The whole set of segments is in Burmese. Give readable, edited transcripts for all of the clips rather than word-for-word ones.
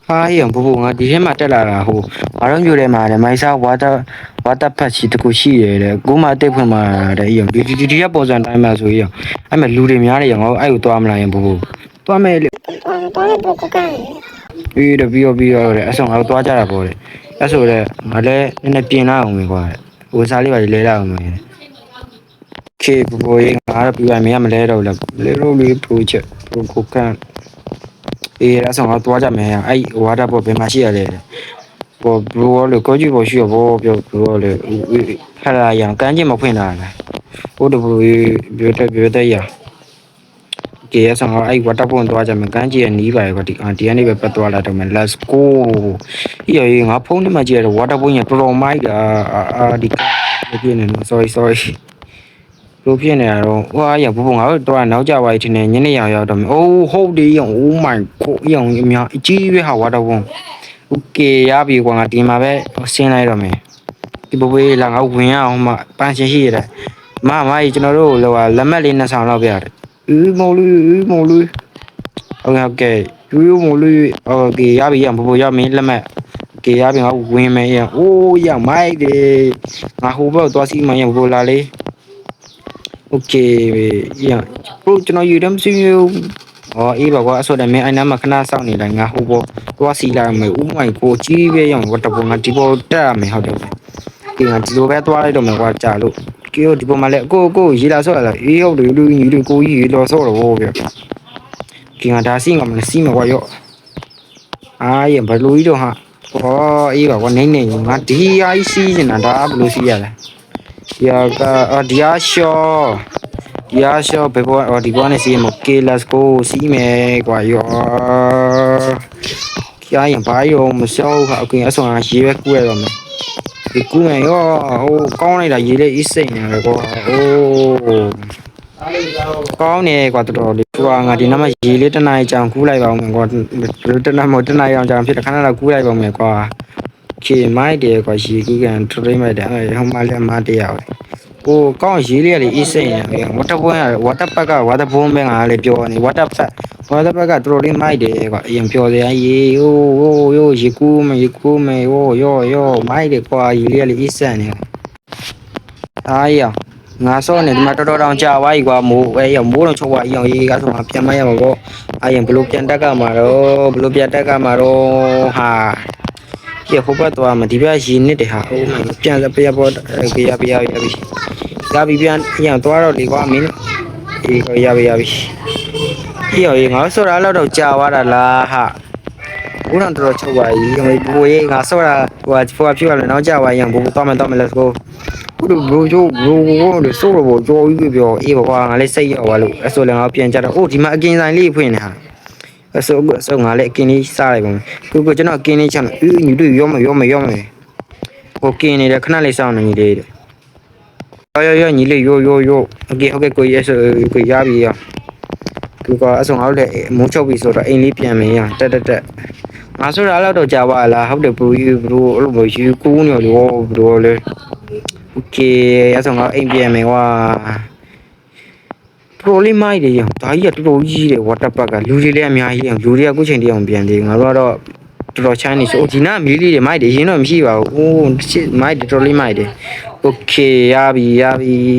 ဟာယံဘူငါဒီထဲမှာတက်လာတာဟိုဘာလို့မျိုးထဲမှာလဲမိုင်းစားဝါတာဖတ်စီတကူရှိရတယ်ကိုမအတိတ်ဖွင့်မှာတဲ့ယံဒီကပေါ်စံတိုင်းမှာဆိုရင်အဲ့မဲ့လူတွေများနေရငါအဲ့ကိုသွားမလာရင်ဘူသွားမယ်လေသွားတဲ့ပုဂ္ဂိုလ်ကပြီးတော့တဲ့အဆောင်ငါတို့သွားကြတာပေါ့လေအဲ့ဆိုတော့ငါလည်းနည်းနည်းပြင်လာအောင်ပဲကွာဟိုစားလေးပါလဲလာအောင်ပဲခေဘူရေငါတော့ပြရမင်းမလဲတော့လားလဲလို့လေး project ကိုကန်အဲ့ဆောင်ငါသွားကြမယ်အဲ့ဝါတာပေါ်ဘယ်မှာရှိရလဲပေါ်ဘလိုလေကိုကြီးပေါ်ရှိရဘောပြောဘလိုလေခလာရံကန်းချင်းမဖွင့်လာလားဟိုတဘူပြောတဲ့ရကေရဆောင်အဲ့ဝါတာပေါ်သွားကြမယ်ကန်းကြီးရနီးပါရကွာဒီကနေပဲပတ်သွားလာတော့မယ် let's go အေးငါဖုန်းထဲမှာကြည့်ရဝါတာပေါ်ရတော်တော်မိုက်တာဒီပြင်းနေနော် sorry လိုဖြစ်နေရတော့ဟွာရဘူငါတို့တော့နောက်ကြပါချင်းနေညနေရောက်တော့မယ်အိုးဟုတ်တယ်ရော oh my god ရောအများအကြီးပဲဟာဝါတာပေါ်โอเคရပြီကွာငါဒီမှာပဲဆင်းလိုက်တော့မယ်ဒီဘဝေးလာငါဝင်ရအောင်မှပန်းရှင်ရှိရတယ်မကြီးကျွန်တော်တို့ဟိုလက်မှတ်လေးနှစ်ဆောင်လောက်ပြရတယ်မော်လူโอเคယူမော်လူโอเคရပြီရဘဝရမင်းလက်မှတ်ကေရပြီငါဝင်မယ်ရအိုးရမိုက်တယ်ငါဟိုဘက်သွားစီမရဘလာလေးโอเคရဘို့ကျွန်တော်ယူတယ်မရှိဘူးအေးပါကွာအစောတည်းမင်းအဲ့နားမှာခဏစောင့်နေလိုက်ငါဟိုဘောသွားစီလာမယ်ဥမိုင်ကိုကြီးပဲရောဝတ်တဘောငါဒီဘောတက်ရမယ်ဟုတ်တယ်ဒီငါဒီလိုပဲသွားလိုက်တော့မယ်ကွာကြာလို့ကေဒီဘောမှာလဲကိုရေးလာဆော့လာအေးဟုတ်တယ်လူကြီးလူကိုကြီးလောဆော့တော့ဗျကေငါဒါစီငါမစီမကွာရောရဘလူကြီးတော့ဟာအေးပါကွာနေငါဒီအိုင်စီနေတာဒါဘလူစီရလဲယာကဒီယာရှောဘယ်ဘောဒီဘောနဲ့စီမကေ let's go စီမယ်ကွာရောကြာရင်ဘာရောမစောခအကင်အဆောင်ရေးပဲကူရတော့မယ်ဒီကူမယ်ရောဟိုကောင်းလိုက်တာရေးလေးအစ်စိတ်နေတယ်ကွာကောင်းနေကွာတော်တော်လေးကွာငါဒီနားမှာရေးလေးတနားကြောင်ကူးလိုက်ပါဦးမယ်ကွာတနားမတနားအောင်ကြောင်ဖြစ်တယ်ခဏတော့ကူးလိုက်ပါဦးမယ်ကွာခေမိုက်တယ်ကွာရေးကူးကန်ထရိမိုက်တယ်ဟိုမှာလည်းမတရားပဲโอ้ကောင်းရေးလေးကလေအစ်စိတ်နေဝတ်တပွန်းဝတ်တပတ်ကဝတ်တဘုံပဲငါလည်းပြောနေဝတ်တပတ်ကတော်တော်လေးမိုက်တယ်ကွာအရင်ပြောတယ်ရေဟိုရေကူးမယ်ရောမိုက်တယ်ကွာရေးလေးကလေအစ်စံနေရငါစောနေဒီမှာတော်တော်တောင်ကြာသွားပြီကွာမိုးမိုးတော့ချုပ်သွားပြီရေကဆိုမှပြန်မရမှာပေါ့ဘလို့ပြန်တက်ကမှာတော့ဟာဒီဟိုဘက်သွားမှာဒီဘက်ရေနစ်တယ်ဟာအိုးမပြန်ပြပေါ်ပြရပြီပြန်ရသွားတော့လေကွာမင်းရပြီငါဆော်ရလောက်တော့ကြာသွားတာလားဟာဘူးတော့တော်ချုပ်သွားပြီဘူရေငါဆော်ရဟိုဖြစ်ရလဲနောက်ကြာသွားရင်ဘူသွားမယ် let's go ဘူးလို့လို့ဆိုတော့ကြောကြီးပြောအေးပါကွာငါလည်းစိတ်ရောက်သွားလို့အဆိုလည်းငါပြန်ကြတော့အိုးဒီမှာအကင်ဆိုင်လေးဖွင့်နေဟာအဆိုငါလည်းအကင်လေးစားလိုက်ပါမယ်ကိုကျွန်တော်အကင်လေးချမ်းညီတို့ရောမယ်ကိုကင်နေတယ်ခဏလေးစောင့်နေညီလေးရောညီလေးရောโอเคကိုရဆိုကိုရပြီရောသူကအဆောင်အောက်လည်းမုန်းချုပ်ပြီဆိုတော့အိမ်လေးပြန်မယ်ရတက်ငါဆိုတာအဲ့တော့ကြာပါလားဟုတ်တယ်ဘလူအဲ့လိုမျိုးယူကူးနေလို့ဘလူလေโอเคအဆောင်ကအိမ်ပြန်မယ်ကွာတော်လေးမိုက်တယ်ရဒါကြီးကတော်တော်ကြီးတယ်ဝတ်တပတ်ကလူတွေလည်းအများကြီးလူတွေကအခုချိန်တည်းအောင်ပြန်သေးငါတို့ကတော့တော်တော်ချမ်းနေဆိုဒီနားမီးလေးတွေမိုက်တယ်ရင်းတော့မရှိပါဘူးအိုးမိုက်တယ်တော်လေးမိုက်တယ်โอเคရပြီက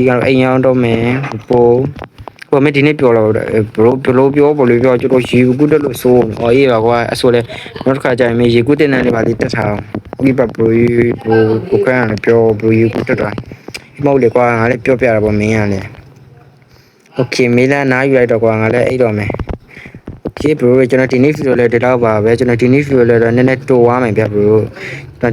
တော့အိမ်ရောက်တော့မယ်ပို့ကိုမဒီနေ့ပြောတော့ဘလို့ပြောကျွန်တော်ရေကူးတက်လို့ဆိုအေးပါကွာအဆိုလဲနောက်တစ်ခါကျရင်မရေကူးတက်နေတယ်ပါလိတက်ထားအောင်ဒီပါဘလို့ကိုကန်းလည်းပြောဘလို့ရေကူးတက်တာမဟုတ်လေကွာငါလည်းပြောပြတာပေါ့မင်းကလည်းโอเคမေးလာနားယူလိုက်တော့ကွာငါလည်းအိတ်တော့မယ်โอเคဘလို့ကျွန်တော်ဒီနေ့ဗီဒီယိုလေးဒီတော့ပါပဲကျွန်တော်ဒီနေ့ဗီဒီယိုလေးတော့နည်းနည်းတိုးသွားမယ်ဗျဘလို့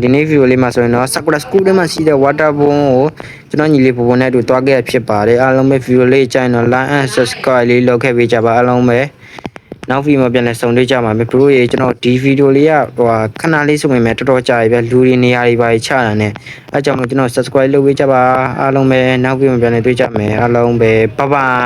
ဒီနေ့ဗီဒီယိုလေးမှာဆိုရင်တော့ Sakura School ထဲမှာရှိတဲ့ water bomb ကိုကျွန်တော်ညီလေးပုံနဲ့တူတွားခဲ့ဖြစ်ပါတယ်အားလုံးပဲဗီဒီယိုလေးကြိုင်တော့ like and subscribe လေးလုပ်ခဲ့ပေးကြပါအားလုံးပဲနောက်ဗီဒီယိုမှာပြန်လည်ဆုံတွေ့ကြပါမယ်ဘလို့ရေကျွန်တော်ဒီဗီဒီယိုလေးကခဏလေးဆိုပေမဲ့တော်တော်ကြာပြီဗျလူတွေနေရာတွေပါချတာနဲ့အဲကြောင့်ကျွန်တော် subscribe လုပ်ပေးကြပါအားလုံးပဲနောက်ဗီဒီယိုမှာပြန်လည်တွေ့ကြမယ်အားလုံးပဲ bye bye